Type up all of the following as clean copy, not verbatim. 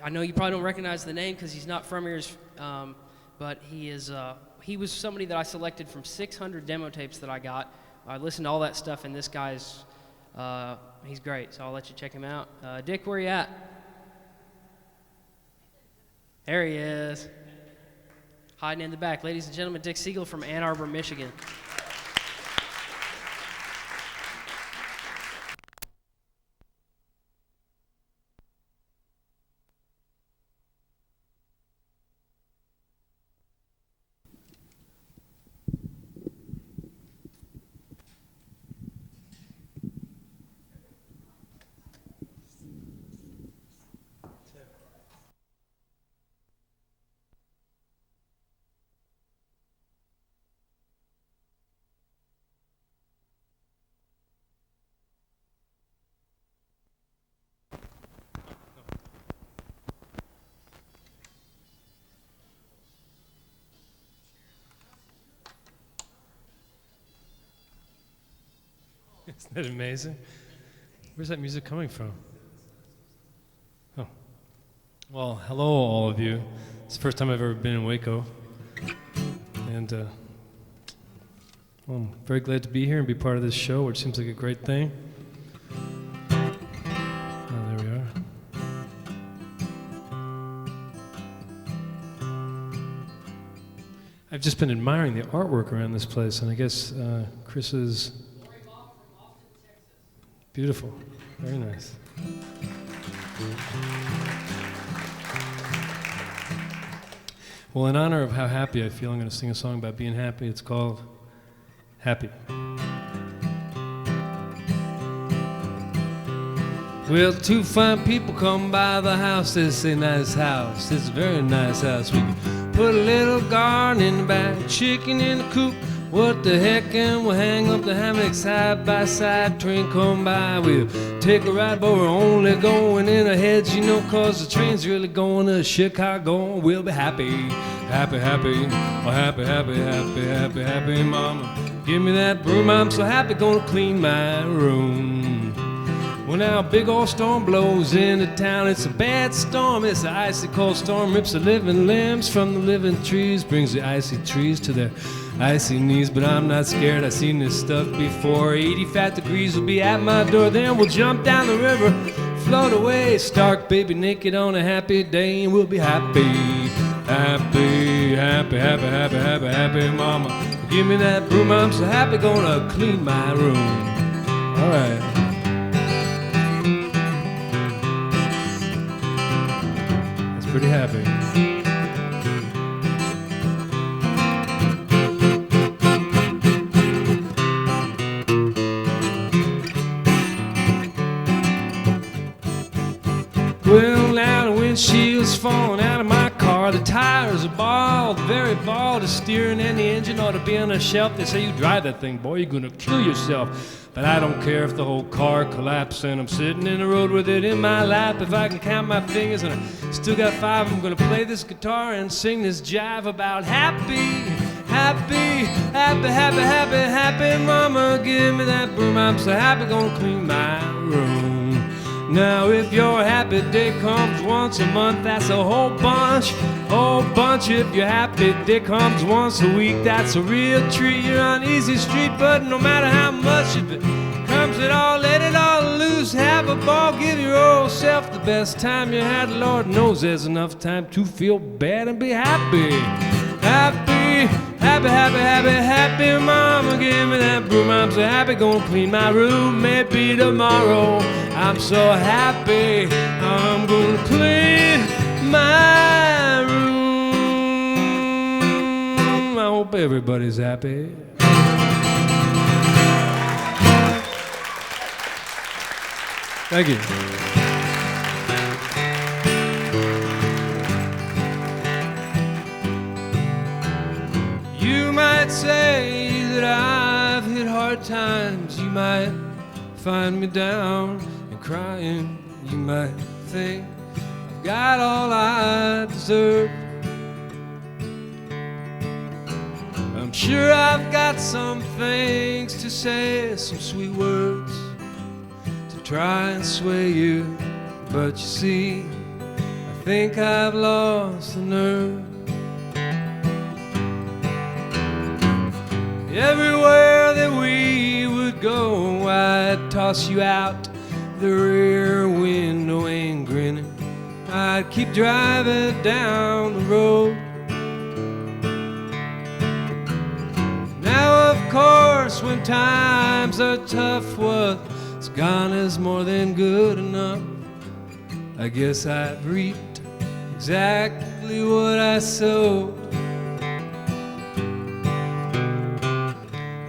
I know you probably don't recognize the name because he's not from here, but he was somebody that I selected from 600 demo tapes that I got. I listened to all that stuff, and this guy's, he's great, so I'll let you check him out. Dick, where you at? There he is. Hiding in the back. Ladies and gentlemen, Dick Siegel from Ann Arbor, Michigan. Isn't that amazing? Where's that music coming from? Oh. Well, hello all of you. It's the first time I've ever been in Waco. And well, I'm very glad to be here and be part of this show, which seems like a great thing. Oh, there we are. I've just been admiring the artwork around this place, and I guess Chris's... Beautiful. Very nice. Well, in honor of how happy I feel, I'm going to sing a song about being happy. It's called Happy. Well, two fine people come by the house. They say, nice house. It's a very nice house. We can put a little garden in the back, chicken in the coop. What the heck, and we'll hang up the hammock side by side. Train come by, we'll take a ride, but we're only going in our heads, you know, cause the train's really going to Chicago. We'll be happy, happy, happy, oh happy, happy, happy, happy, happy, mama. Give me that broom, I'm so happy, gonna clean my room. Well, now a big old storm blows into town. It's a bad storm, it's an icy cold storm. Rips the living limbs from the living trees, brings the icy trees to their icy knees. But I'm not scared, I've seen this stuff before. 85 degrees will be at my door. Then we'll jump down the river, float away, stark baby naked on a happy day. And we'll be happy, happy, happy, happy, happy, happy, happy, mama. Give me that broom, I'm so happy, gonna clean my room. All right. Pretty happy. Well, now the windshield's falling out of my car. The tires are bald, very bald. The steering and the engine ought to be on a shelf. They say you drive that thing, boy, you're gonna kill yourself. But I don't care if the whole car collapses and I'm sitting in the road with it in my lap. If I can count my fingers and I still got 5, I'm gonna play this guitar and sing this jive about happy, happy, happy, happy, happy, happy, mama. Give me that broom, I'm so happy, gonna clean my room. Now if your happy day comes once a month, that's a whole bunch, whole bunch. If your happy day comes once a week, that's a real treat. You're on easy street, but no matter how much, if it comes at all, let it all loose. Have a ball, give your old self the best time you had. Lord knows there's enough time to feel bad and be happy. Happy, happy, happy, happy, happy, mama. Give me that broom, I'm so happy, gonna clean my room. Maybe tomorrow, I'm so happy, I'm gonna clean my room. I hope everybody's happy. Thank you. You might say that I've hit hard times. You might find me down and crying. You might think I've got all I deserve. I'm sure I've got some things to say, some sweet words to try and sway you. But you see, I think I've lost the nerve. Everywhere that we would go, I'd toss you out the rear window and grinning. I'd keep driving down the road. Now, of course, when times are tough, what's gone is more than good enough. I guess I've reaped exactly what I sowed.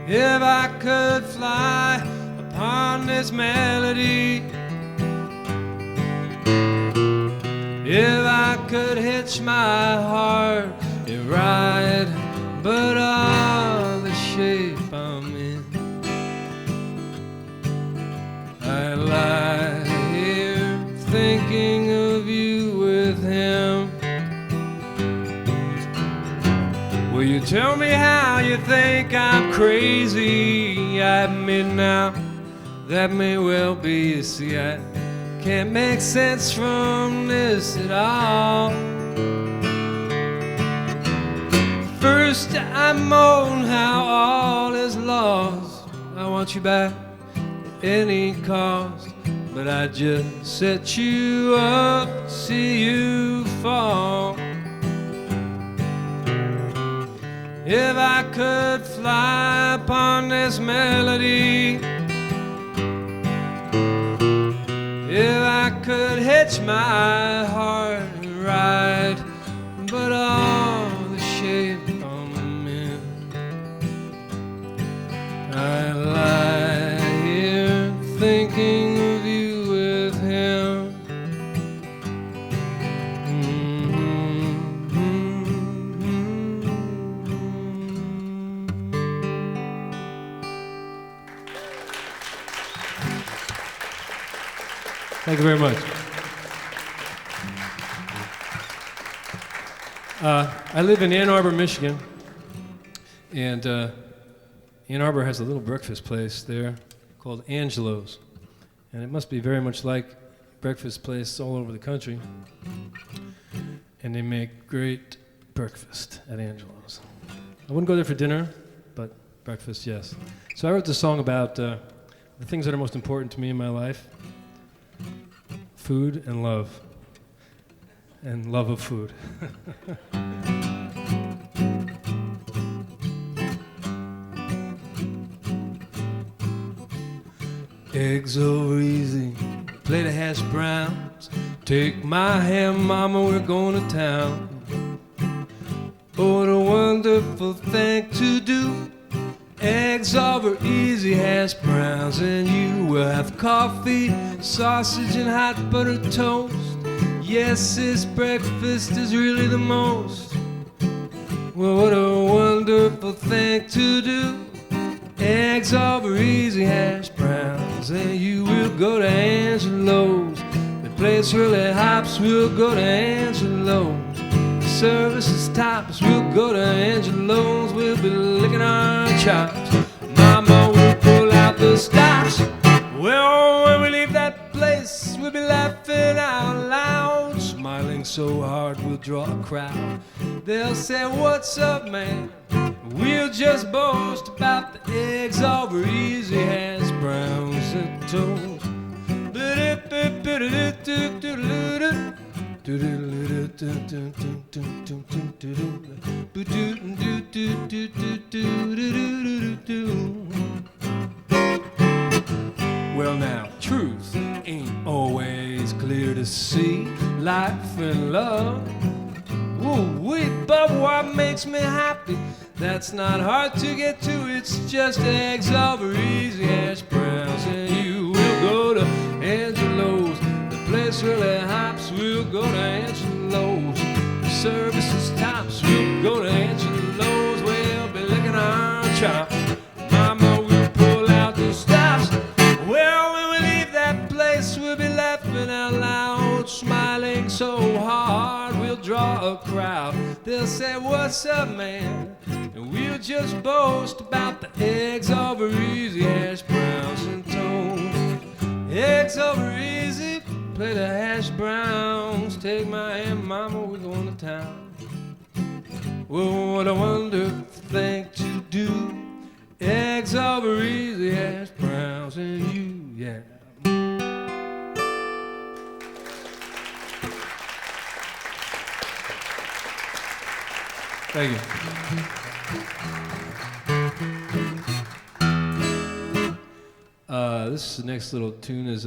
If I could fly upon this melody, if I could hitch my heart and ride, but the shape I'm in, I lie here thinking of you with him. Will you tell me how you think I'm crazy? I admit now, that may well be. You see, I can't make sense from this at all. First I moan how all is lost. I want you back at any cost, but I just set you up to see you fall. If I could fly upon this melody, if I could hitch my heart and ride, but all the shape I'm in, I lie here thinking of you with him. Thank you very much. I live in Ann Arbor, Michigan, and Ann Arbor has a little breakfast place there called Angelo's, and it must be very much like breakfast place all over the country, and they make great breakfast at Angelo's. I wouldn't go there for dinner, but breakfast, yes. So I wrote this song about the things that are most important to me in my life. Food and love of food. Eggs over easy, plate of hash browns. Take my hand, mama, we're going to town. Oh, what a wonderful thing to do. Eggs over easy, hash browns, and you will have coffee, sausage, and hot butter toast. Yes, this breakfast is really the most. Well, what a wonderful thing to do. Eggs over easy, hash browns, and you will go to Angelo's. The place really hops, we'll go to Angelo's. The service is tops, we'll go to Angelo's. We'll be licking our chops. Mama will pull out the stops. Well, when we leave that place, we'll be laughing out loud. Smiling so hard we'll draw a crowd. They'll say, what's up, man? We'll just boast about the eggs over easy, hash browns and toast. Well, now, truth ain't always clear to see. Life and love, woo-wee, but what makes me happy, that's not hard to get to. It's just eggs over easy, hash browns, and you will go to Angelo's. The place really hops, we'll go to Angelo's. The service is tops, we'll go to Angelo's. We'll be licking our chops. Mama will pull out the stops. Well, when we leave that place, we'll be laughing out loud, smiling so hard we'll draw a crowd. They'll say, what's up, man? And we'll just boast about the eggs over easy, hash browns and toast. Eggs over easy, plate of hash browns. Take shake my hand, Mama, we're going to town. Well, what a wonderful thing to do. Eggs over easy, hash browns, and you, yeah. Thank you. This next little tune is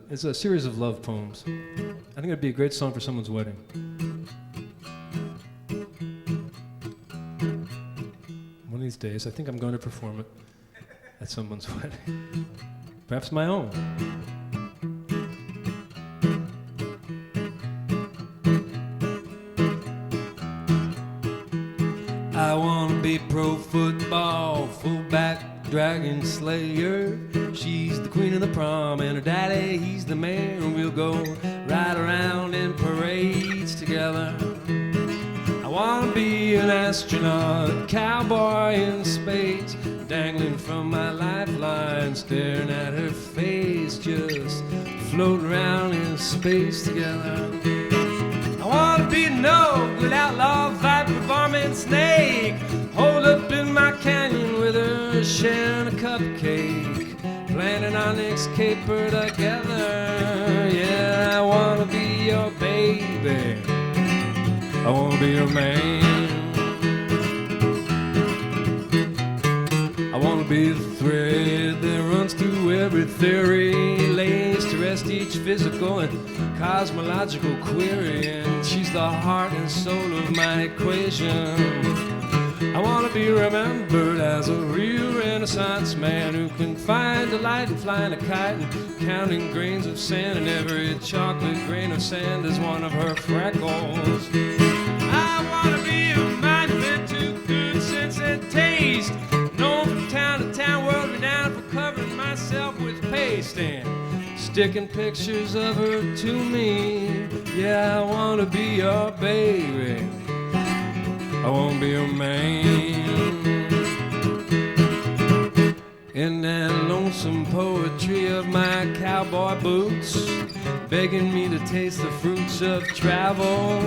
it's a series of love poems. I think it'd be a great song for someone's wedding. One of these days, I think I'm going to perform it at someone's wedding. Perhaps my own. I want to be pro football, fullback, dragon slayer. She's the queen of the prom and her daddy, he's the mayor. We'll go ride around in parades together. I want to be an astronaut, a cowboy in space, dangling from my lifeline, staring at her face, just floating around in space together. I want to be no good outlaw, viper, varmint, snake, hold up in my canyon with her, sharing a cupcake, planning our next caper together. Yeah, I want to be your baby, I want to be your man. I want to be the thread that runs through every theory, lays to rest each physical and cosmological query, and she's the heart and soul of my equation. I want to be remembered as a real Renaissance man who can find delight in flying a kite and counting grains of sand, and every chocolate grain of sand is one of her freckles. I want to be a monument to good sense and taste, known from town to town, world renowned for covering myself with paste and sticking pictures of her to me. Yeah, I want to be your baby, I want to be your man. In that lonesome poetry of my cowboy boots, begging me to taste the fruits of travel.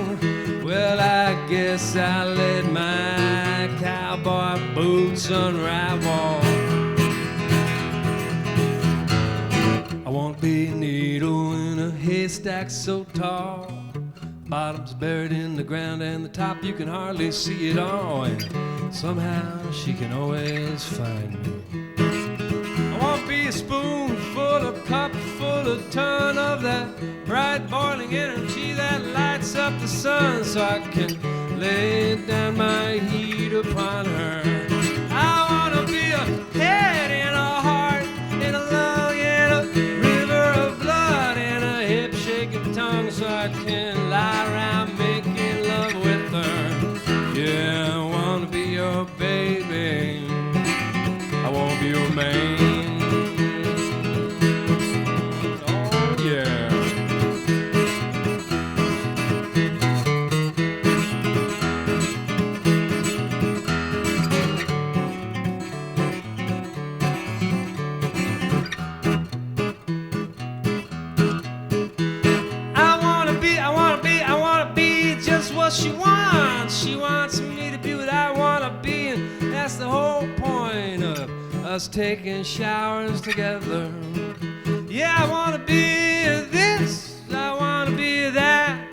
Well, I guess I let my cowboy boots unravel. I want to be a needle in a haystack so tall, bottom's buried in the ground and the top you can hardly see it all, and somehow she can always find me. I want to be a spoonful, a cup full, a ton of that bright boiling energy that lights up the sun, so I can lay down my heat upon her. I want to be a head and a heart and a lung and a river of blood and a hip-shaking tongue, so I can lie around making love with her. Yeah, I want to be your baby, I want to be your man. She wants me to be what I want to be, and that's the whole point of us taking showers together. Yeah, I want to be this, I want to be that,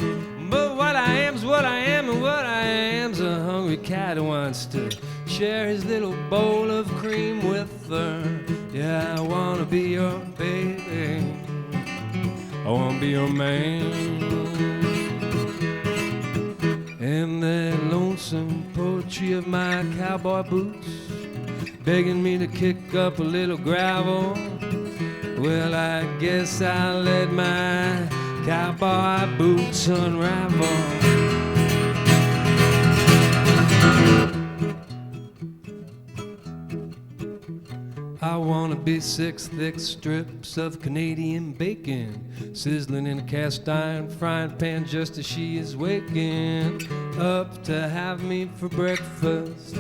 but what I am's what I am, and what I am's a hungry cat who wants to share his little bowl of cream with her. Yeah, I want to be your baby, I want to be your man. In that lonesome poetry of my cowboy boots, begging me to kick up a little gravel. Well, I guess I let my cowboy boots unravel. I wanna be 6 thick strips of Canadian bacon, sizzling in a cast iron frying pan just as she is waking up to have me for breakfast.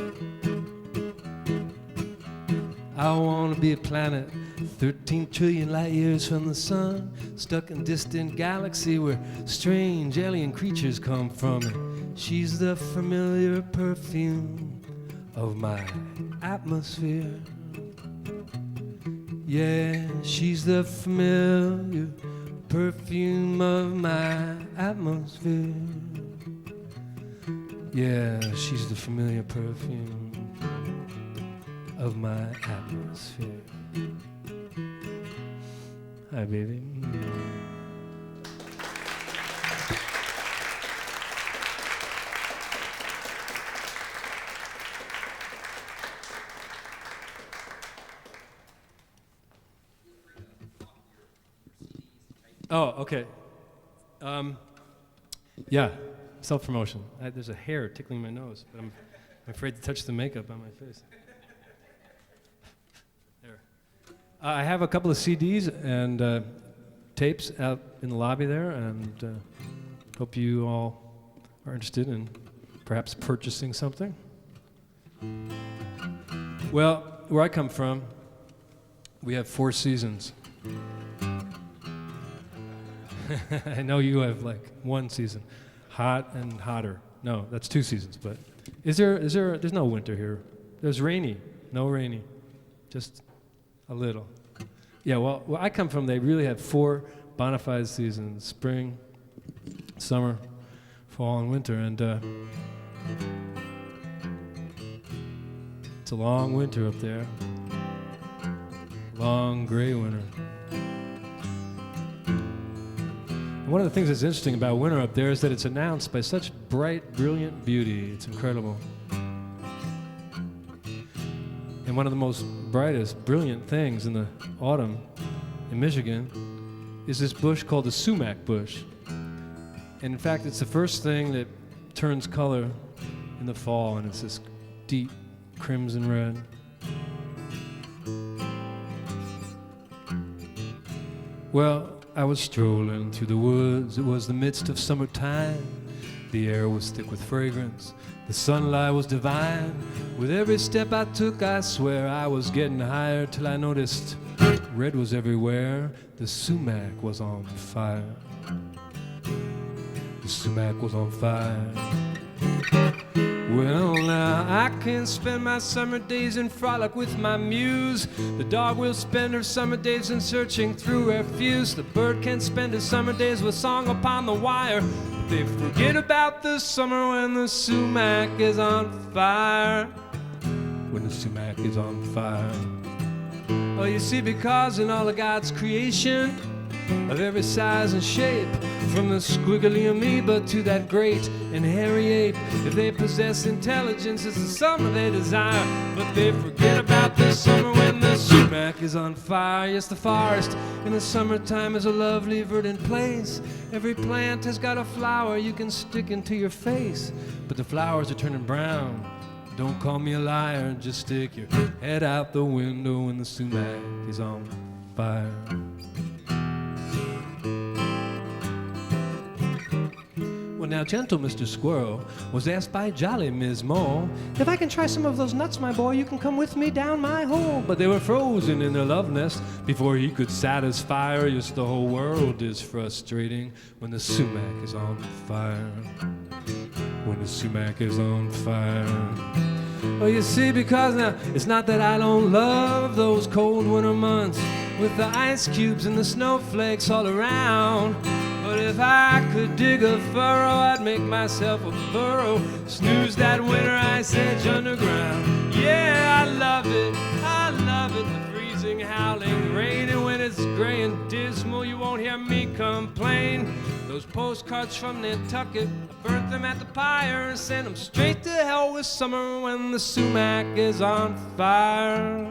I want to be a planet 13 trillion light years from the sun, stuck in distant galaxy where strange alien creatures come from. And she's the familiar perfume of my atmosphere. Yeah, she's the familiar perfume of my atmosphere. Yeah, she's the familiar perfume of my atmosphere. Hi, baby. Oh, okay. Yeah, self-promotion. There's a hair tickling my nose, but I'm afraid to touch the makeup on my face. There. I have a couple of CDs and tapes out in the lobby there, and hope you all are interested in perhaps purchasing something. Well, where I come from, we have 4 seasons. I know you have like 1 season, hot and hotter. No, that's 2 seasons. But there's no winter here. There's rainy, no rainy, just a little. Yeah, well, where I come from, they really have 4 bona fide seasons: spring, summer, fall, and winter. And it's a long winter up there, long gray winter. One of the things that's interesting about winter up there is that it's announced by such bright, brilliant beauty. It's incredible. And one of the most brightest, brilliant things in the autumn in Michigan is this bush called the sumac bush. And in fact, it's the first thing that turns color in the fall, and it's this deep crimson red. Well, I was strolling through the woods. It was the midst of summertime. The air was thick with fragrance. The sunlight was divine. With every step I took, I swear I was getting higher, till I noticed red was everywhere. The sumac was on fire. The sumac was on fire. Well, now I can spend my summer days in frolic with my muse. The dog will spend her summer days in searching through refuse. The bird can spend his summer days with song upon the wire. But they forget about the summer when the sumac is on fire. When the sumac is on fire. Oh, you see, because in all of God's creation, of every size and shape, from the squiggly amoeba to that great and hairy ape, if they possess intelligence, it's the summer they desire. But they forget about the summer when the sumac is on fire. Yes, the forest in the summertime is a lovely verdant place. Every plant has got a flower you can stick into your face, but the flowers are turning brown. Don't call me a liar, just stick your head out the window when the sumac is on fire. Well, now, gentle Mr. Squirrel was asked by jolly Ms. Mole, if I can try some of those nuts, my boy, you can come with me down my hole. But they were frozen in their love nest before he could satisfy her. Yes, the whole world is frustrating when the sumac is on fire. When the sumac is on fire. Well, you see, because now, it's not that I don't love those cold winter months with the ice cubes and the snowflakes all around. But if I could dig a furrow, I'd make myself a burrow, snooze that winter ice edge underground. Yeah, I love it, the freezing, howling rain. And when it's gray and dismal, you won't hear me complain. Those postcards from Nantucket, I burnt them at the pyre and sent them straight to hell with summer when the sumac is on fire.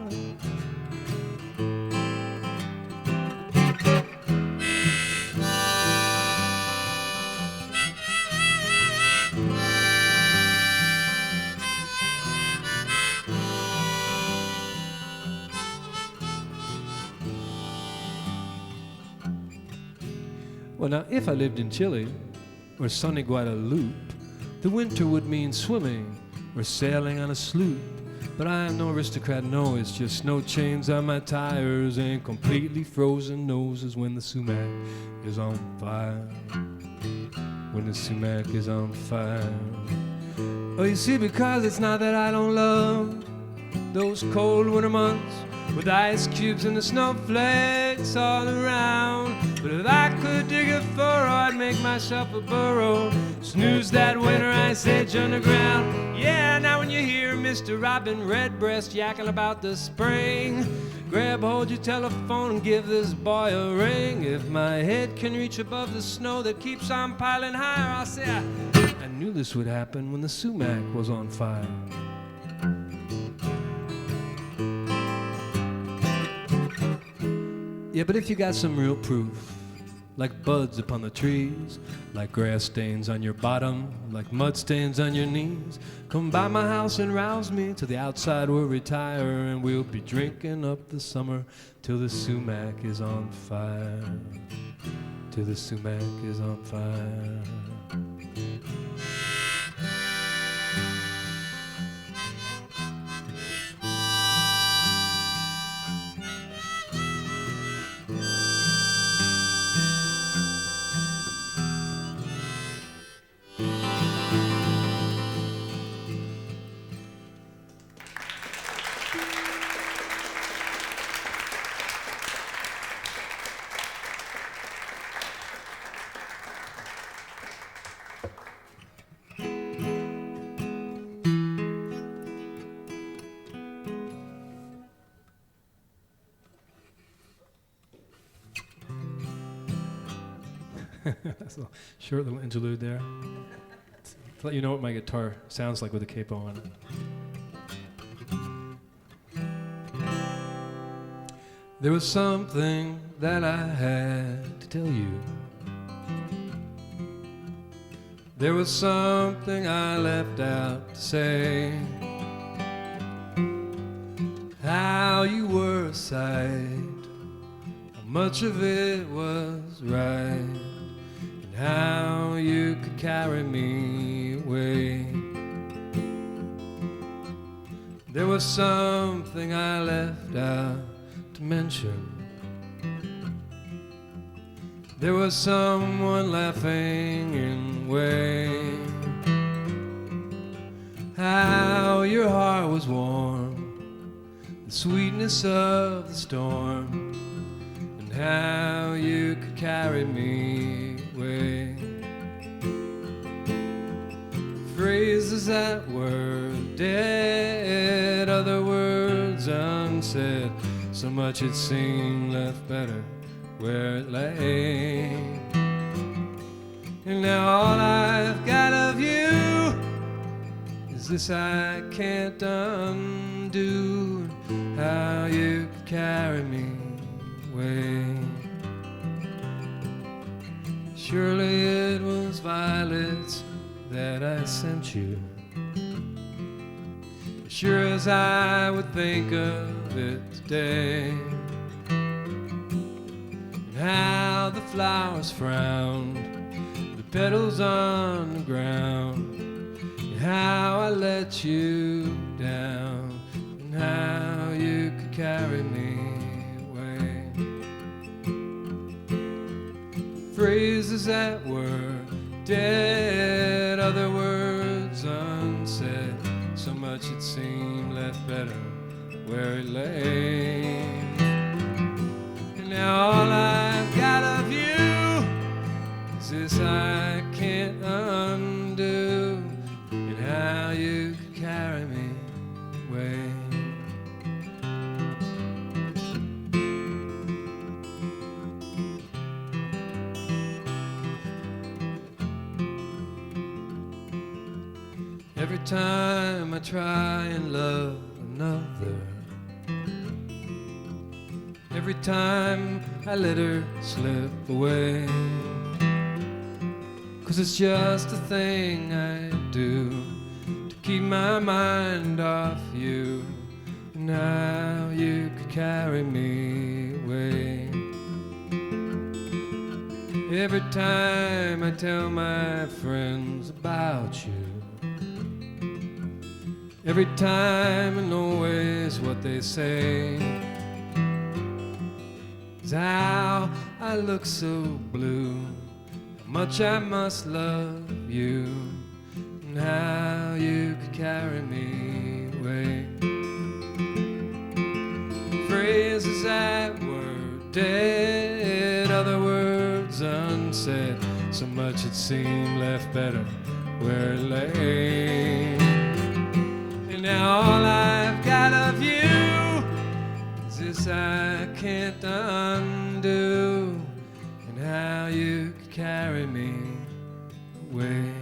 Well, now, if I lived in Chile or sunny Guadeloupe, the winter would mean swimming or sailing on a sloop. But I am no aristocrat, no, it's just no chains on my tires and completely frozen noses when the sumac is on fire. When the sumac is on fire. Oh, you see, because it's not that I don't love those cold winter months with ice cubes and the snowflakes all around. But if I could dig a furrow, I'd make myself a burrow, snooze that winter ice age underground. Yeah, now when you hear Mr. Robin Redbreast yakking about the spring, grab hold your telephone and give this boy a ring. If my head can reach above the snow that keeps on piling higher, I'll say I knew this would happen when the sumac was on fire. Yeah, but if you got some real proof, like buds upon the trees, like grass stains on your bottom, like mud stains on your knees, come by my house and rouse me. Till the outside we'll retire, and we'll be drinking up the summer till the sumac is on fire. Till the sumac is on fire. That's a short little interlude there. To let you know what my guitar sounds like with a capo on it. There was something that I had to tell you. There was something I left out to say. How you were a sight, how much of it was right, how you could carry me away. There was something I left out to mention. There was someone laughing in the way. How your heart was warm, the sweetness of the storm, and how you could carry me away. Phrases that were dead, other words unsaid, so much it seemed left better where it lay. And now all I've got of you is this I can't undo, how you could carry me away. Surely it was violets that I sent you, as sure as I would think of it today. And how the flowers frowned, the petals on the ground, and how I let you down, and how you could carry me away. Phrases that were dead, other words unsaid, so much it seemed left better where it lay. And now all I've got of you is this I can't undo, and how you could carry me away. Every time I try and love another, every time I let her slip away, 'cause it's just a thing I do to keep my mind off you, and how you could carry me away. Every time I tell my friends about you, every time and always what they say is how I look so blue, how much I must love you, and how you could carry me away. Phrases that were dead, other words unsaid, so much it seemed left better where it lay. And now all I've got of you is this I can't undo, and how you could carry me away.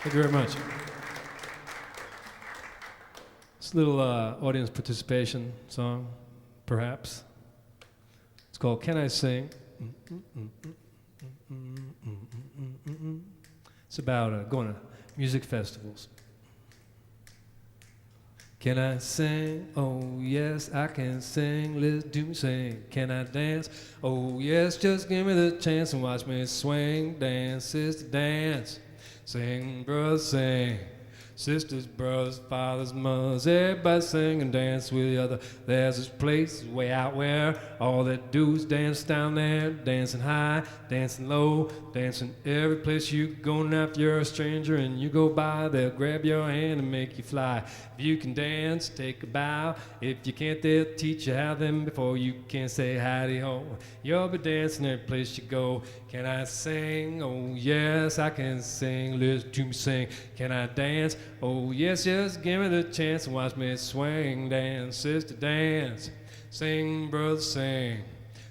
Thank you very much. This little audience participation song, perhaps. It's called Can I Sing? It's about going to music festivals. Can I sing? Oh yes, I can sing. Let's do me sing. Can I dance? Oh yes, just give me the chance and watch me swing, dance, sister, dance. Sing, brothers, sing. Sisters, brothers, fathers, mothers, everybody sing and dance with the other. There's this place way out where all they do is dance down there, dancing high, dancing low, dancing every place you go. Now if you're a stranger and you go by, they'll grab your hand and make you fly. If you can dance, take a bow. If you can't, they'll teach you how. Then before you can say howdy ho, you'll be dancing every place you go. Can I sing? Oh yes, I can sing. Listen to me sing. Can I dance? Oh yes, just give me the chance and watch me swing, dance, sister, dance. Sing, brothers, sing.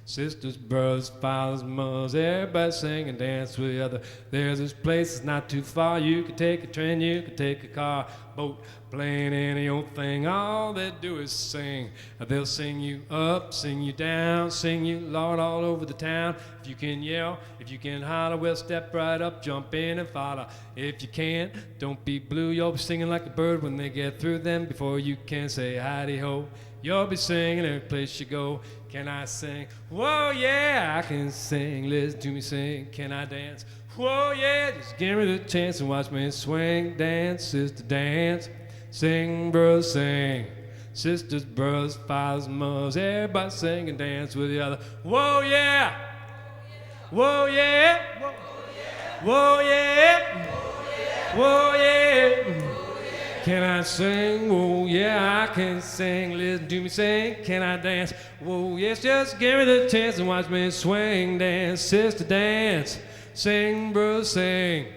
Sisters, brothers, fathers, mothers, everybody sing and dance with the other. There's this place that's not too far. You can take a train, you can take a car, boat, plane, any old thing. All they do is sing. They'll sing you up, sing you down, sing you, Lord, all over the town. If you can yell, if you can holler, well, step right up, jump in and follow. If you can't, don't be blue. You'll be singing like a bird when they get through them. Before you can say howdy ho, you'll be singing every place you go. Can I sing? Whoa, yeah, I can sing. Listen to me sing. Can I dance? Whoa, yeah, just give me the chance and watch me swing, dance, sister, dance. Sing, brothers, sing. Sisters, brothers, fathers, mothers, everybody sing and dance with the other. Whoa, yeah. Whoa, yeah. Whoa, yeah. Whoa, yeah. Can I sing? Whoa, yeah, I can sing. Listen to me sing. Can I dance? Whoa, yes, just give me the chance and watch me swing, dance, sister, dance. Sing, brothers, sing.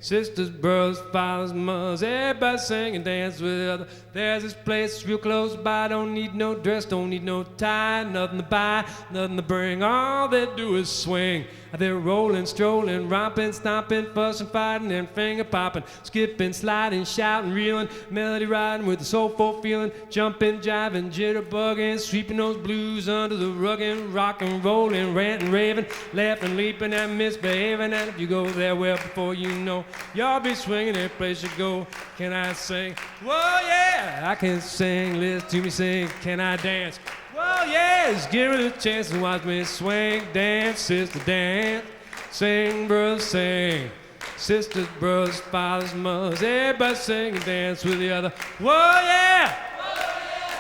Sisters, brothers, fathers, mothers, everybody sing and dance with the other. There's this place real close by. Don't need no dress, don't need no tie, nothing to buy, nothing to bring. All they do is swing. They're rolling, strolling, romping, stomping, fussing, fighting, and finger popping, skipping, sliding, shouting, reeling, melody riding with a soulful feeling, jumping, jiving, jitterbugging, sweeping those blues under the rug and rocking, rolling, ranting, raving, laughing, leaping, and misbehaving. And if you go there, well, before you know, y'all be swinging every place you go. Can I sing? Whoa, yeah, I can sing. Listen to me sing. Can I dance? Well, yeah, just give me the chance and watch me swing, dance, sister, dance. Sing, brothers, sing. Sisters, brothers, fathers, mothers, everybody sing and dance with the other. Whoa, yeah!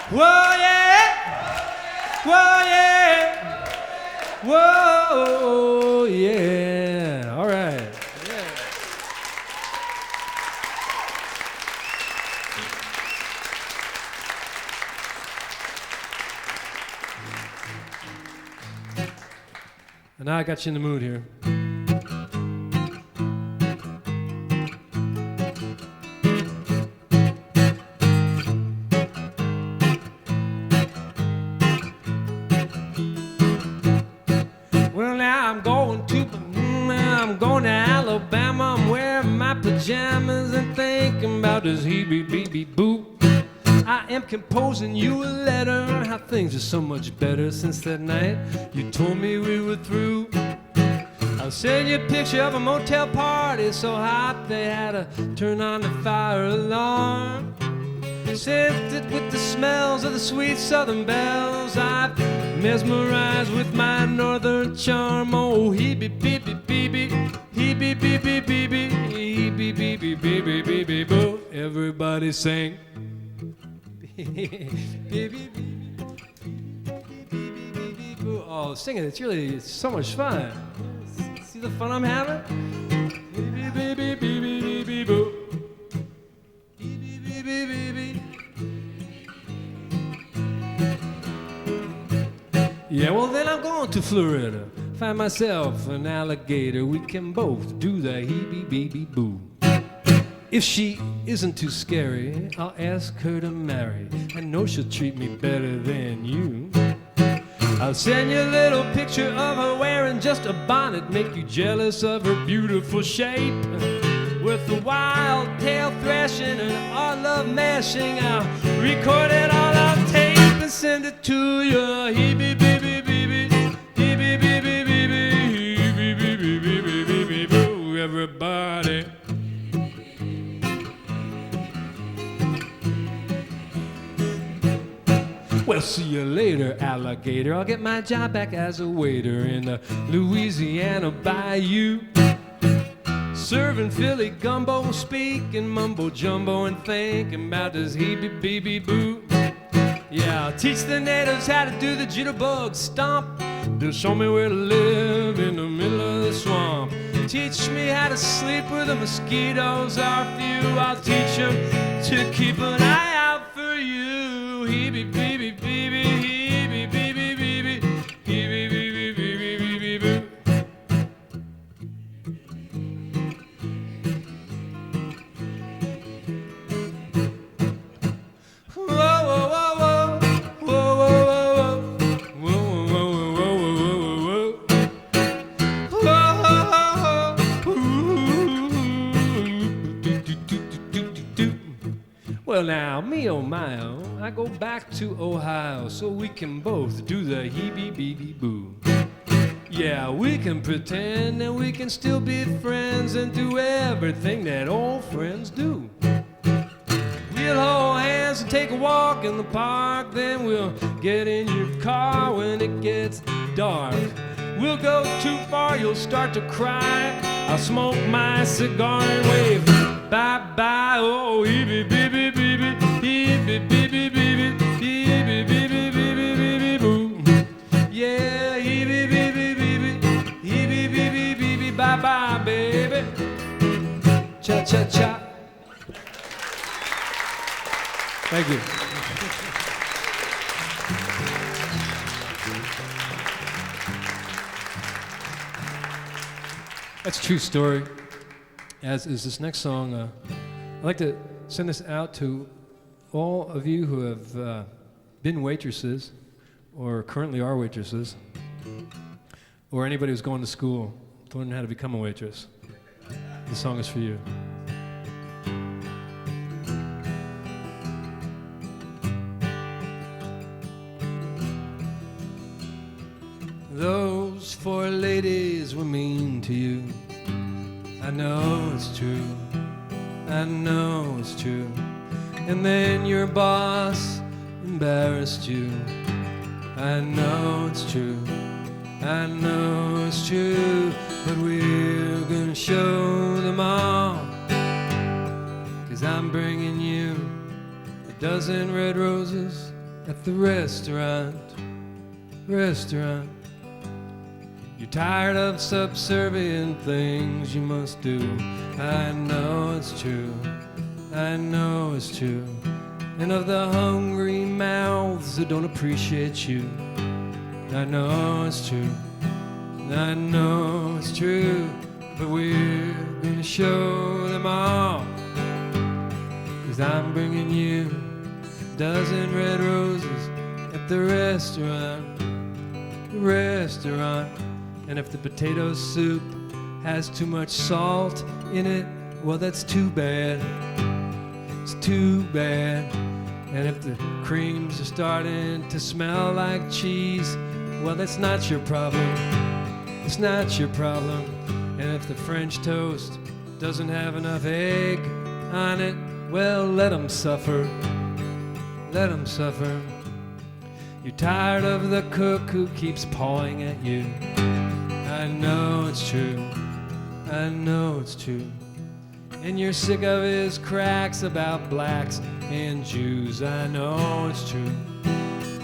Whoa, yeah! Whoa, yeah! Whoa, yeah! All right. And now I got you in the mood here. Well, now I'm going to Alabama. I'm wearing my pajamas and thinking about this heebie-beebie-boo. I am composing you a letter. How things are so much better since that night you told me we were through. I'll send you a picture of a motel party so hot they had to turn on the fire alarm. scented with the smells of the sweet southern bells. I've mesmerized with my northern charm. Oh, he-be-be-be-be-be, he-be-be-be-be-be, he-be-be-be-be-be-be-boo. Everybody sing. Oh, singing, it's so much fun. See the fun I'm having? Yeah, well then I'm going to Florida. Find myself an alligator. We can both do the hee-bee-bee-bee-boo. If she isn't too scary, I'll ask her to marry. I know she'll treat me better than you. I'll send you a little picture of her wearing just a bonnet, make you jealous of her beautiful shape. With the wild tail thrashing and our love mashing, I'll record it all on tape and send it to you. Hee-bee-bee-bee-bee-bee, hee-bee-bee-bee-bee-bee, hee-bee-bee-bee-bee-bee-boo, everybody. Well, see you later, alligator. I'll get my job back as a waiter in the Louisiana Bayou. Serving Philly gumbo, speaking mumbo jumbo, and thinking about this hee-bee-bee-bee-boo. Yeah, I'll teach the natives how to do the jitterbug stomp. They'll show me where to live in the middle of the swamp. Teach me how to sleep where the mosquitoes are few. I'll teach them to keep an eye out for you. Hee-bee-bee-bee-bee-bee, hee-bee-bee-bee-bee-bee, hee-bee-bee-bee-bee-bee-boo. Well now, me oh my oh, I go back to Ohio so we can both do the hee-bee-bee-bee-boo. Yeah, we can pretend that we can still be friends and do everything that old friends do. We'll hold hands and take a walk in the park, then we'll get in your car when it gets dark. We'll go too far, you'll start to cry. I'll smoke my cigar and wave bye-bye. Oh, hee-bee-bee-bee-bee-bee, hee-bee-bee-bee-bee-bee, hee-bee-bee-bee-bee-bee-boo. Yeah, hee-bee-bee-bee-bee-bee, hee-bee-bee-bee-bee-bee, bye-bye, baby. Cha-cha-cha. Thank you. That's a true story, as is this next song. I'd like to send this out to all of you who have been waitresses, or currently are waitresses, or anybody who's going to school to learn how to become a waitress. This song is for you. Those four ladies were mean to you. I know it's true. I know it's true. And then your boss embarrassed you. I know it's true. I know it's true. But we're gonna show them all. 'Cause I'm bringing you a dozen red roses at the restaurant. You're tired of subservient things you must do. I know it's true. I know it's true. And of the hungry mouths that don't appreciate you. I know it's true. I know it's true. But we're gonna show them all. 'Cause I'm bringing you a dozen red roses at the restaurant. And if the potato soup has too much salt in it, well, that's too bad. It's too bad. And if the creams are starting to smell like cheese, well, that's not your problem. It's not your problem. And if the French toast doesn't have enough egg on it, well, let them suffer. let them suffer. You're tired of the cook who keeps pawing at you. I know it's true, I know it's true. And you're sick of his cracks about blacks and Jews. I know it's true,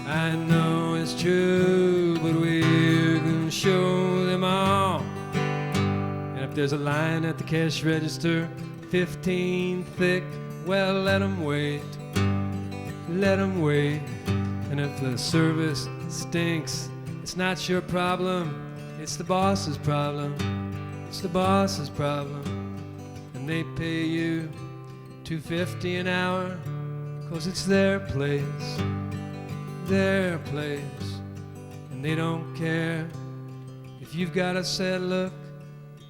I know it's true, but we're gonna show them all. And if there's a line at the cash register, 15 thick, well, let them wait, let them wait. And if the service stinks, it's not your problem, it's the boss's problem, it's the boss's problem. And they pay you $2.50 an hour, 'cause it's their place, their place. And they don't care if you've got a sad look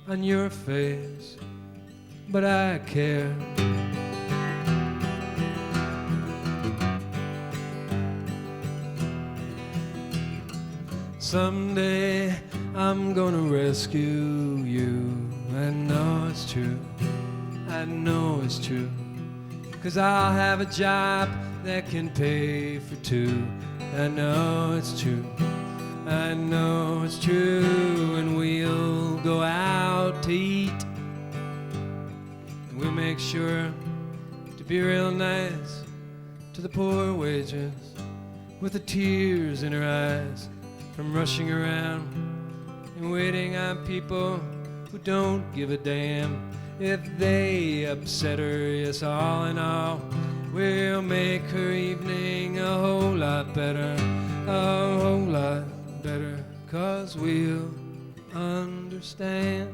on your face, but I care. Someday I'm gonna rescue you. I know it's true, I know it's true, 'cause I'll have a job that can pay for two. I know it's true, I know it's true, and we'll go out to eat, and we'll make sure to be real nice to the poor waitress with the tears in her eyes from rushing around and waiting on people who don't give a damn if they upset her. Yes, all in all, we'll make her evening a whole lot better, a whole lot better, 'cause we'll understand.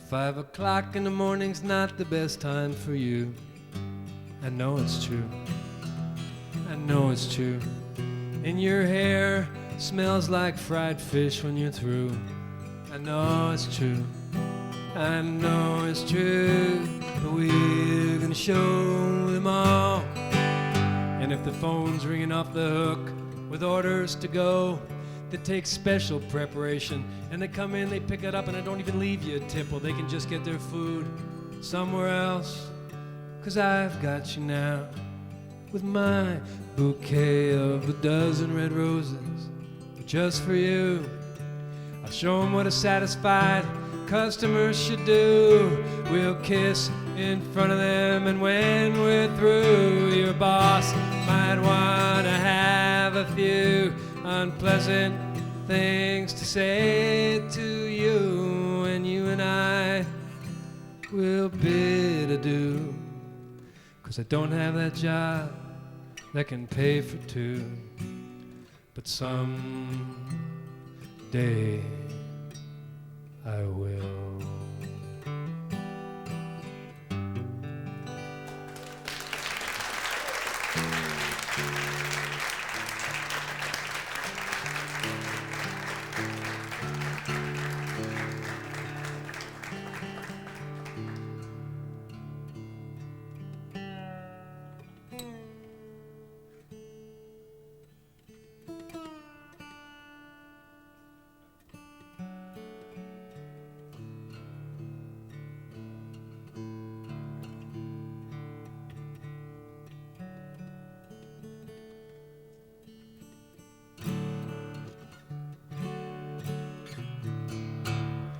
Five o'clock in the morning's not the best time for you. I know it's true, I know it's true. And your hair smells like fried fish when you're through. I know it's true, I know it's true, but we're gonna show them all. And if the phone's ringing off the hook with orders to go, that takes special preparation, and they come in, they pick it up, and I don't even leave you a tip, or they can just get their food somewhere else. 'Cause I've got you now with my bouquet of a dozen red roses just for you. I'll show them what a satisfied customer should do. We'll kiss in front of them, and when we're through, your boss might want to have a few unpleasant things to say to you, and you and I will bid adieu. 'Cause I don't have that job that can pay for two, but someday I will.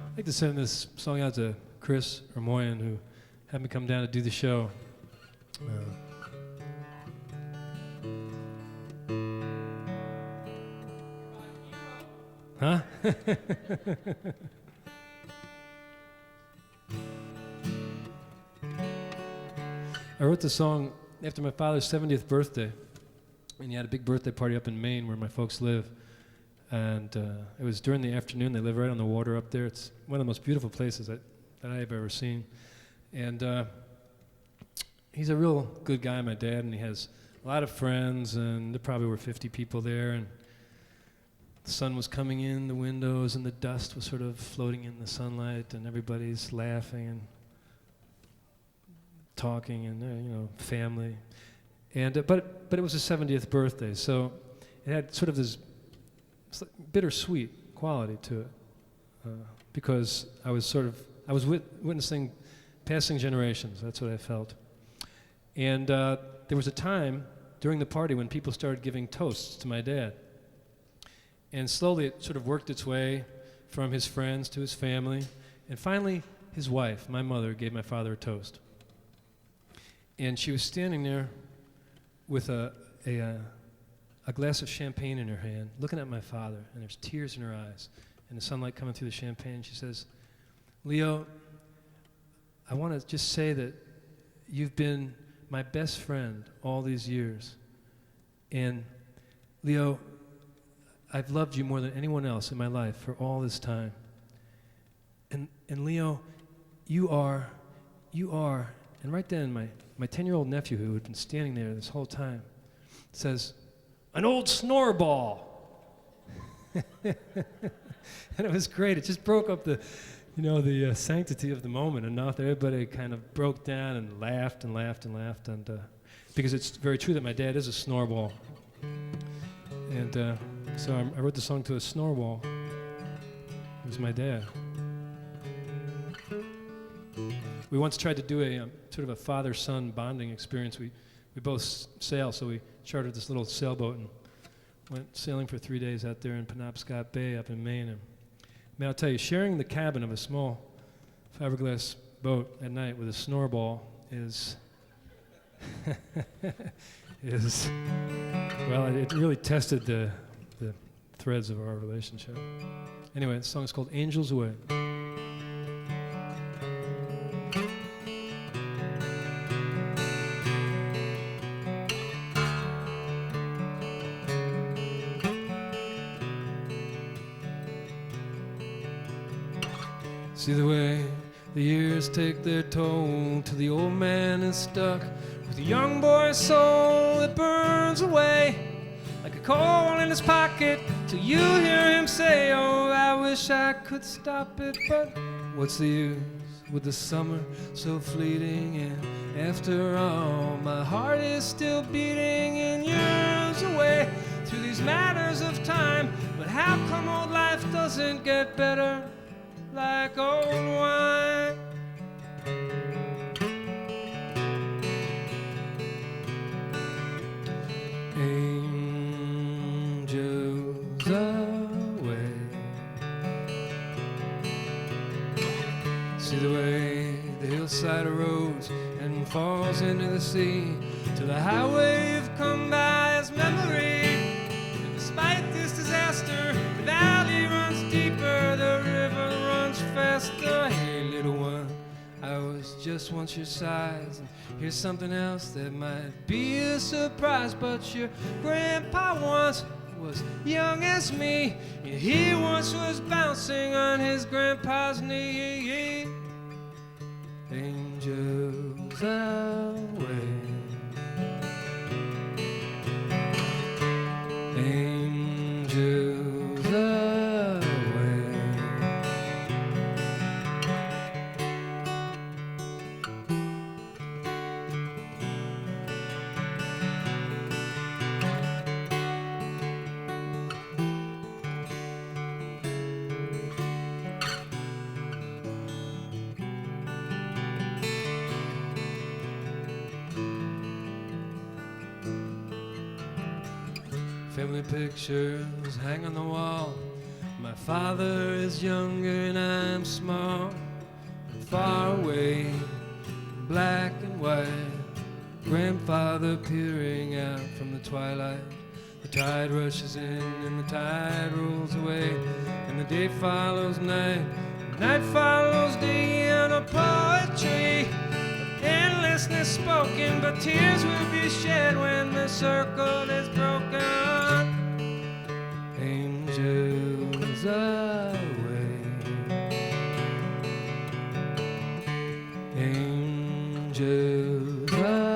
I'd like to send this song out to Chris or Moyen, who had me come down to do the show. Huh? I wrote the song after my father's 70th birthday, and he had a big birthday party up in Maine where my folks live. And it was during the afternoon. They live right on the water up there. It's one of the most beautiful places that I have ever seen. And he's a real good guy, my dad, and he has a lot of friends, and there probably were 50 people there. And the sun was coming in the windows, and the dust was sort of floating in the sunlight, and everybody's laughing and talking, and family. And but it was his 70th birthday, so it had sort of this bittersweet quality to it, because I was witnessing passing generations. That's what I felt. And there was a time during the party when people started giving toasts to my dad. And slowly it sort of worked its way from his friends to his family. And finally, his wife, my mother, gave my father a toast. And she was standing there with a glass of champagne in her hand, looking at my father, and there's tears in her eyes, and the sunlight coming through the champagne. She says, "Leo, I want to just say that you've been my best friend all these years. And Leo, I've loved you more than anyone else in my life for all this time. And Leo, you are, and right then my 10-year-old nephew who had been standing there this whole time says, an old snoreball." And it was great. It just broke up the sanctity of the moment enough that everybody kind of broke down and laughed and laughed and laughed. And because it's very true that my dad is a snoreball. And so I wrote the song to a snoreball. It was my dad. We once tried to do a sort of a father-son bonding experience. We both sail, so we chartered this little sailboat and went sailing for 3 days out there in Penobscot Bay up in Maine. And man, I'll tell you, sharing the cabin of a small fiberglass boat at night with a snoreball is well, it really tested the threads of our relationship. Anyway, the song is called Angels Away. See the way the years take their toll till the old man is stuck with a young boy's soul that burns away like a coal in his pocket till you hear him say, "Oh, I wish I could stop it, but what's the use with the summer so fleeting? And after all, my heart is still beating in years away through these matters of time. But how come old life doesn't get better like old wine?" Angels away. See the way the hillside erodes and falls into the sea till the highway you've come by is memory. And despite this disaster, the valley runs deeper, the river runs faster. Hey, little one, I was just once your size, and here's something else that might be a surprise. But your grandpa once was young as me, and he once was bouncing on his grandpa's knee. Angels away. Angels away. Family pictures hang on the wall. My father is younger and I'm small. I'm far away, black and white. Grandfather peering out from the twilight. The tide rushes in and the tide rolls away. And the day follows night, night follows day in a poetry. Endlessness spoken, but tears will be shed when the circle is broken. Angels away. Angels away.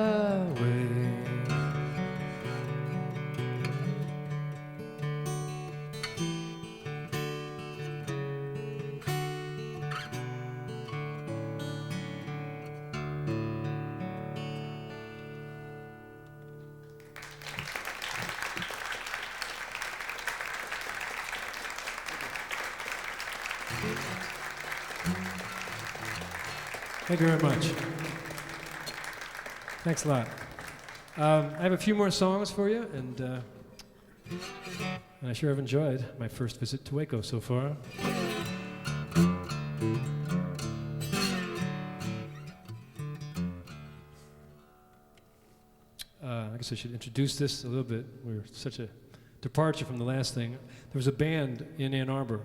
Thank you very much. Thanks a lot. I have a few more songs for you, and I sure have enjoyed my first visit to Waco so far. I guess I should introduce this a little bit. We're such a departure from the last thing. There was a band in Ann Arbor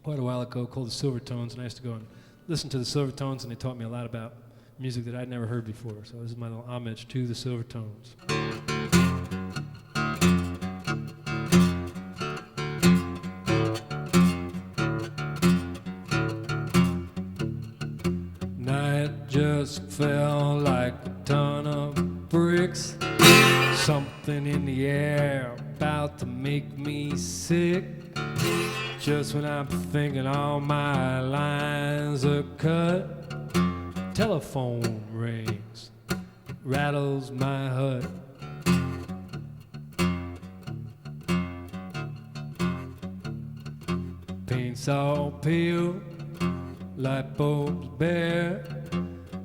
quite a while ago called the Silvertones, and I used to go and listen to the Silvertones, and they taught me a lot about music that I'd never heard before. So this is my little homage to the Silvertones. Night just fell like a ton of bricks. Something in the air about to make me sick. Just when I'm thinking all my lines are cut, telephone rings, rattles my hut. Paint's all pale, light bulbs bare,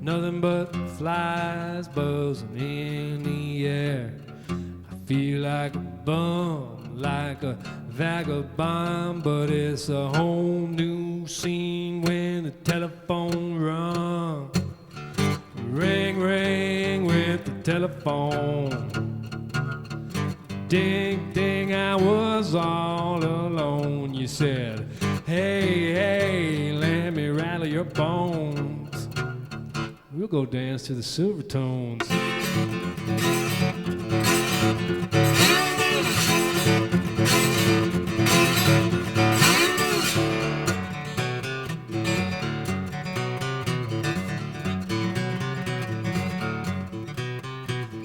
nothing but flies buzzing in the air. I feel like a bum, like a vagabond, but it's a whole new scene when the telephone rung. Ring, ring with the telephone. Ding, ding, I was all alone. You said, hey, hey, let me rattle your bones. We'll go dance to the Silvertones.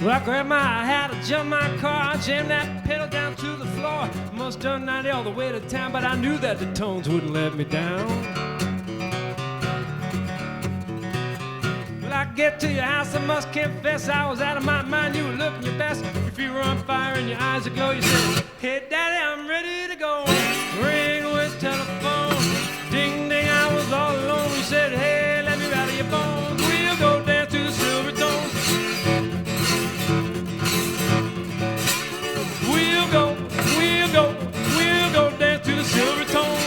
Well, I grabbed my hat, I jumped my car, I jammed that pedal down to the floor. Must done 90 all the way to town, but I knew that the tones wouldn't let me down. Well, I get to your house, I must confess I was out of my mind. You were looking your best, your feet were on fire and your eyes aglow. You said, hey daddy, I'm ready to go. Ring with telephone, ding ding, I was all alone. You said, hey, let me rattle your bones. We'll go dance to the Silvertones. We'll go dance to the Silvertones.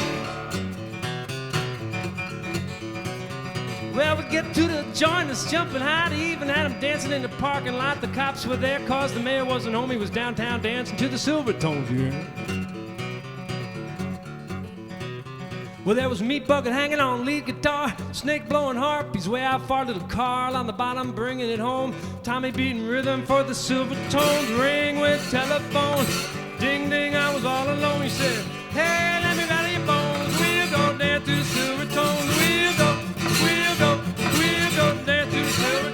Well, we get to the joint that's jumping high. They even had him dancing in the parking lot. The cops were there cause the mayor wasn't home. He was downtown dancing to the Silvertones, yeah. Well, there was Meat Bucket hanging on lead guitar, Snake blowing harpies way out far, little Carl on the bottom bringing it home, Tommy beating rhythm for the Silvertones. Ring with telephone, ding ding, I was all alone. He said, hey, let me rattle your bones. We'll go dance to the Silvertones. We'll go dance to the Silvertones.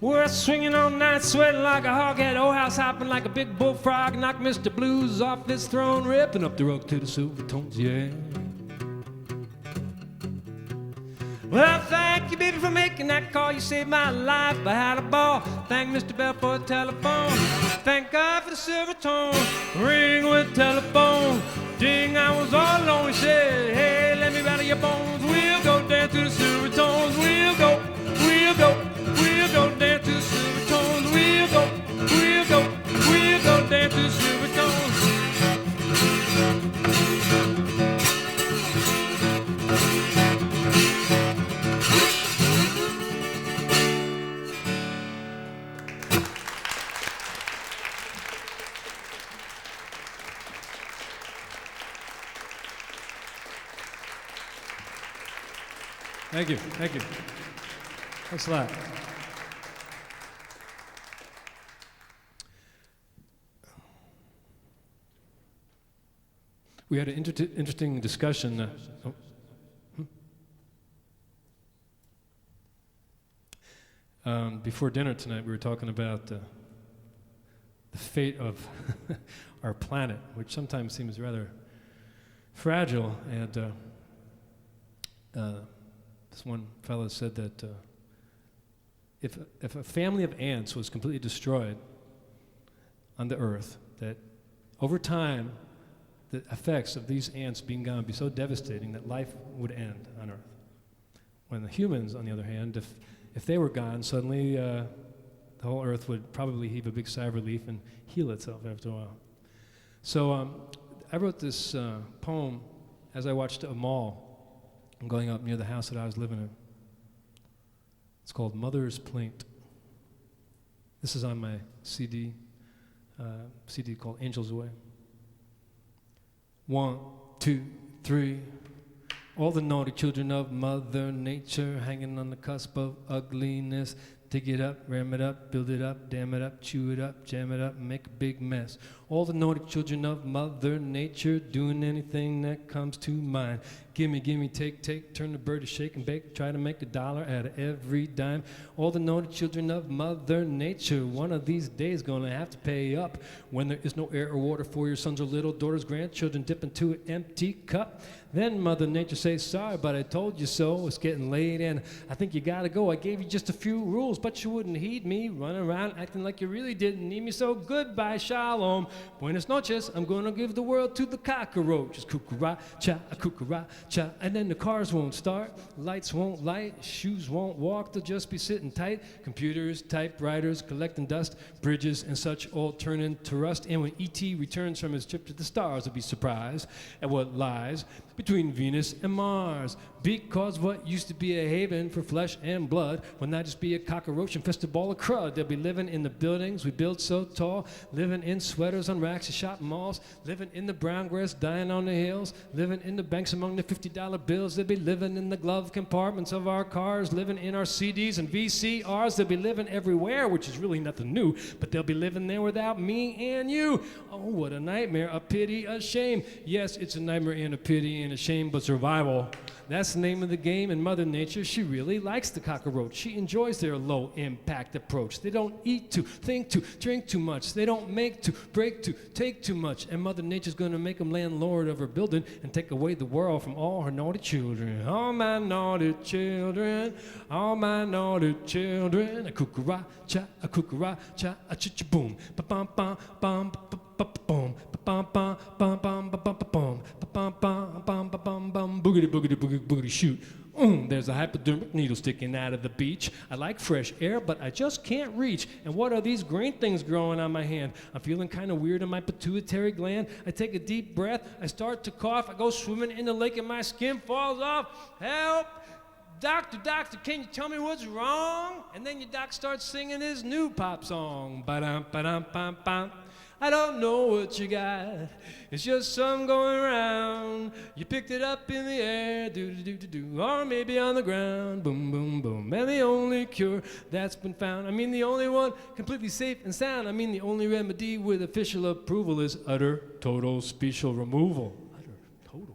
We're swinging all night, sweating like a hoghead, old house hopping like a big bullfrog, knock Mr. Blues off his throne, ripping up the rug to the Silvertones, yeah. Well, thank you, baby, for making that call. You saved my life, I had a ball. Thank Mr. Bell for the telephone. Thank God for the Silvertone. Ring with telephone. Ding, I was all alone. He said, hey, let me rattle your bones. We'll go dance to the Silvertones. We'll go dance to the Silvertones. We'll go dance to the Silvertones. Thank you. Thank you. Thanks a lot. We had an interesting discussion. Before dinner tonight, we were talking about the fate of our planet, which sometimes seems rather fragile. And this one fellow said that if a family of ants was completely destroyed on the Earth, that over time, the effects of these ants being gone would be so devastating that life would end on Earth. When the humans, on the other hand, if they were gone, suddenly the whole Earth would probably heave a big sigh of relief and heal itself after a while. So I wrote this poem as I watched a mall going up near the house that I was living in. It's called Mother's Plaint. This is on my CD called Angels Away. 1, 2, 3. All the naughty children of Mother Nature hanging on the cusp of ugliness. Dig it up, ram it up, build it up, dam it up, chew it up, jam it up, and make a big mess. All the naughty children of Mother Nature doing anything that comes to mind. Gimme, gimme, take, turn the bird to shake and bake, try to make $1 out of every dime. All the naughty children of Mother Nature, one of these days gonna have to pay up when there is no air or water for your sons or little daughters, grandchildren dip into an empty cup. Then Mother Nature says, sorry, but I told you so. It's getting late and I think you gotta go. I gave you just a few rules, but you wouldn't heed me. Running around acting like you really didn't need me. So goodbye, shalom. Buenas noches. I'm gonna give the world to the cockroaches. Cucaracha, cucaracha. And then the cars won't start, lights won't light, shoes won't walk. They'll just be sitting tight. Computers, typewriters, collecting dust, bridges and such all turn into rust. And when E.T. returns from his trip to the stars, he'll be surprised at what lies between Venus and Mars, because what used to be a haven for flesh and blood will now just be a cockroach infested ball of crud. They'll be living in the buildings we build so tall, living in sweaters on racks at shopping malls, living in the brown grass dying on the hills, living in the banks among the $50 bills. They'll be living in the glove compartments of our cars, living in our CDs and VCRs. They'll be living everywhere, which is really nothing new, but they'll be living there without me and you. Oh, what a nightmare, a pity, a shame. Yes, it's a nightmare and a pity and a shame, but survival, that's the name of the game. And Mother Nature, she really likes the cockroach. She enjoys their low-impact approach. They don't eat to, think to, drink too much. They don't make to, break to, take too much. And Mother Nature's gonna make them landlord of her building and take away the world from all her naughty children. All my naughty children, all my naughty children. A cucaracha, a ch-ch-boom, ba-bum-bum, bum, ba-bum, ba-bum, bum, bum, bum, ba-bum, ba-bum, ba-bum, bum, bum, ba-bum, bum, boogity, boogity, boogity, boogity, shoot. There's a hypodermic needle sticking out of the beach. I like fresh air, but I just can't reach. And what are these green things growing on my hand? I'm feeling kind of weird in my pituitary gland. I take a deep breath. I start to cough. I go swimming in the lake and my skin falls off. Help! Doctor, doctor, can you tell me what's wrong? And then your doc starts singing his new pop song. Ba-dum, ba-dum, bum, bum. I don't know what you got. It's just something going around. You picked it up in the air, do-do-do-do-do, or maybe on the ground, boom, boom, boom. And the only cure that's been found, I mean the only one completely safe and sound, I mean the only remedy with official approval is utter, total, special removal.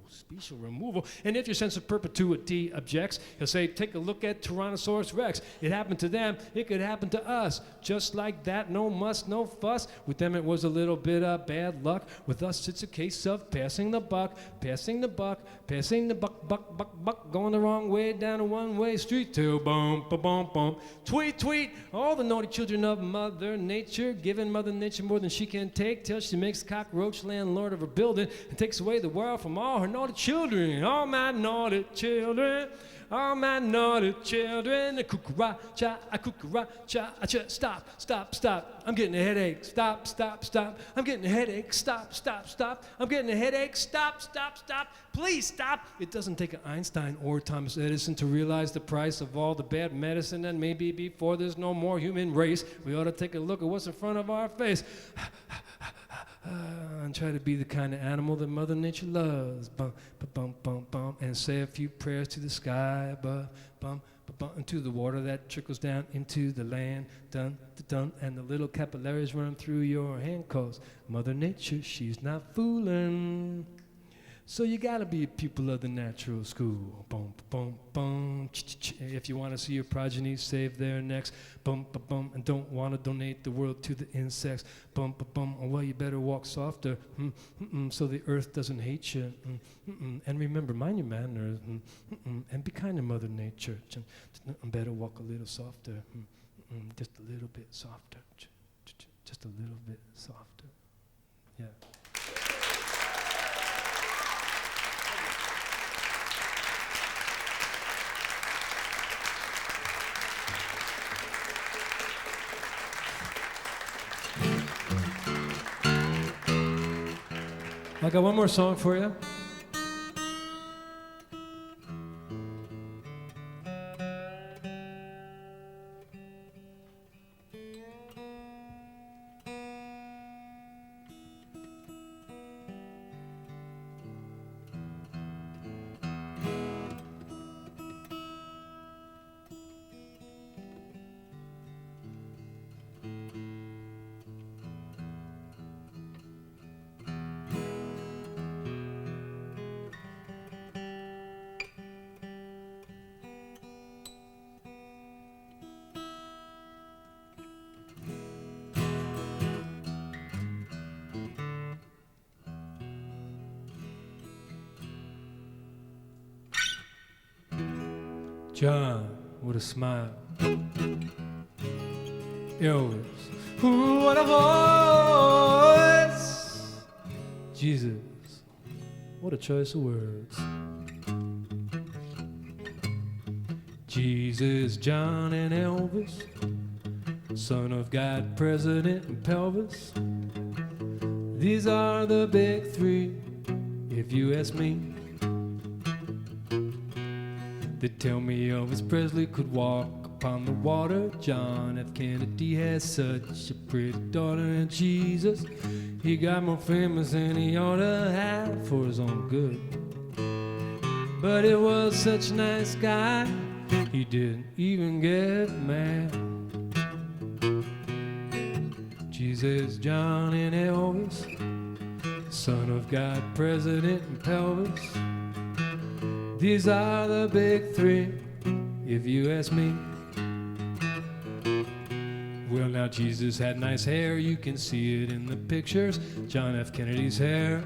Special removal. And if your sense of perpetuity objects, he'll say, take a look at Tyrannosaurus Rex. It happened to them, it could happen to us. Just like that, no muss, no fuss. With them it was a little bit of bad luck. With us it's a case of passing the buck, passing the buck, passing the buck, buck, buck, buck, going the wrong way down a one-way street till boom, ba-boom, boom. Tweet, tweet, all the naughty children of Mother Nature, giving Mother Nature more than she can take till she makes the cockroach landlord of her building and takes away the world from all her naughty children, all my naughty children, all my naughty children. A cucaracha, a cucaracha, stop, stop, stop. I'm getting a headache. Stop, stop, stop. I'm getting a headache. Stop, stop, stop. I'm getting a headache. Stop, stop, stop. Please stop. It doesn't take an Einstein or Thomas Edison to realize the price of all the bad medicine, and maybe before there's no more human race, we ought to take a look at what's in front of our face. And try to be the kind of animal that Mother Nature loves. Bum, bum, bum, bum, and say a few prayers to the sky above. Bum, bum, and to the water that trickles down into the land. Dun, dun, dun, and the little capillaries run through your hand. 'Cause Mother Nature, she's not fooling. So you gotta be a pupil of the natural school. Boom, boom, boom. If you want to see your progeny save their necks, bum, bum, bum, and don't want to donate the world to the insects, bum, bum, bum. Well, you better walk softer, so the earth doesn't hate you. And remember, mind your manners, and be kind to Mother Nature. Better walk a little softer, just a little bit softer, just a little bit softer. Yeah. I got one more song for you. John with a smile. Elvis, ooh, what a voice. Jesus, what a choice of words. Jesus, John, and Elvis, Son of God, President, and pelvis. These are the big three, if you ask me. They tell me Elvis Presley could walk upon the water. John F. Kennedy has such a pretty daughter. And Jesus, he got more famous than he ought to have for his own good. But it was such a nice guy, he didn't even get mad. Jesus, John, and Elvis, Son of God, President, and pelvis. These are the big three, if you ask me. Well, now Jesus had nice hair, you can see it in the pictures. John F. Kennedy's hair,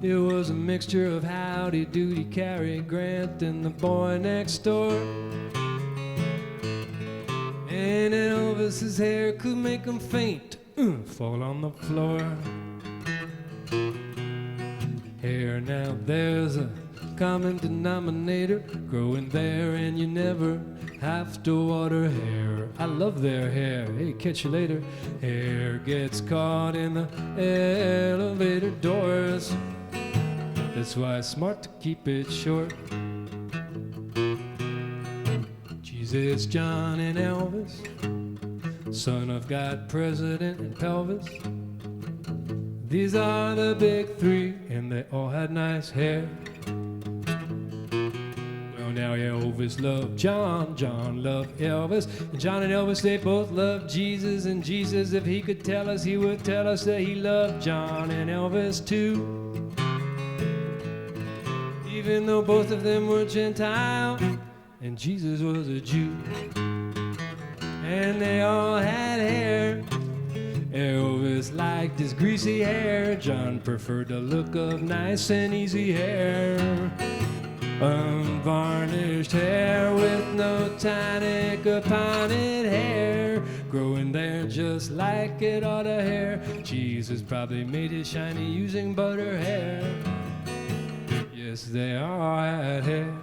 it was a mixture of Howdy Doody, Cary Grant, and the boy next door. And Elvis's hair could make him faint, fall on the floor. Hair, now there's a common denominator growing there, and you never have to water hair. I love their hair. Hey, catch you later. Hair gets caught in the elevator doors. That's why it's smart to keep it short. Jesus, John, and Elvis, Son of God, President, and pelvis. These are the big three, and they all had nice hair. Now Elvis loved John, John loved Elvis, and John and Elvis, they both loved Jesus. And Jesus, if he could tell us, he would tell us that he loved John and Elvis too. Even though both of them were Gentile, and Jesus was a Jew. And they all had hair. Elvis liked his greasy hair. John preferred the look of nice and easy hair. Unvarnished hair with no tonic upon it, hair growing there just like it ought to hair. Jesus probably made it shiny using butter hair. Yes, they all had hair.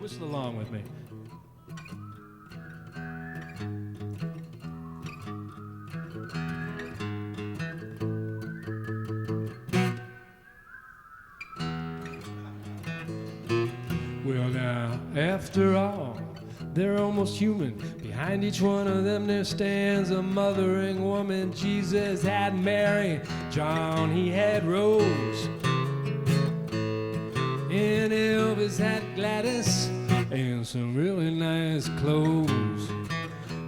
Whistle along with me. After all, they're almost human. Behind each one of them there stands a mothering woman. Jesus had Mary, John he had Rose, and Elvis had Gladys and some really nice clothes.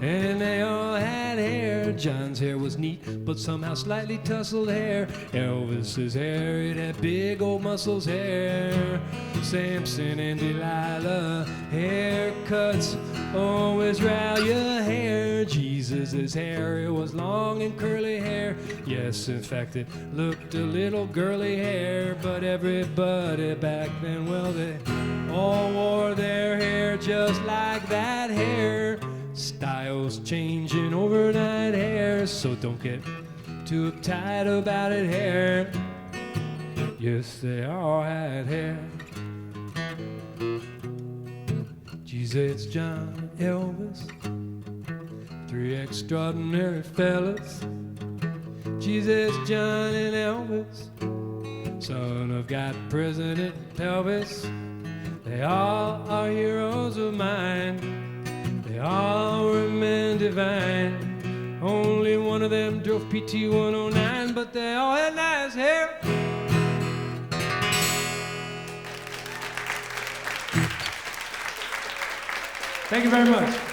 And they all had hair. John's hair was neat, but somehow slightly tousled hair. Elvis's hair, it had big old muscles hair. Samson and Delilah, haircuts always rile your hair. Jesus's hair, it was long and curly hair. Yes, in fact, it looked a little girly hair. But everybody back then, well, they all wore their hair just like that hair. Styles changing overnight hair, so don't get too uptight about it, hair. Yes, they all had hair. Jesus, John, Elvis, three extraordinary fellas. Jesus, John, and Elvis, son of God, President Pelvis. They all are heroes of mine. They all were men divine. Only one of them drove PT 109, but they all had nice hair. Thank you very much.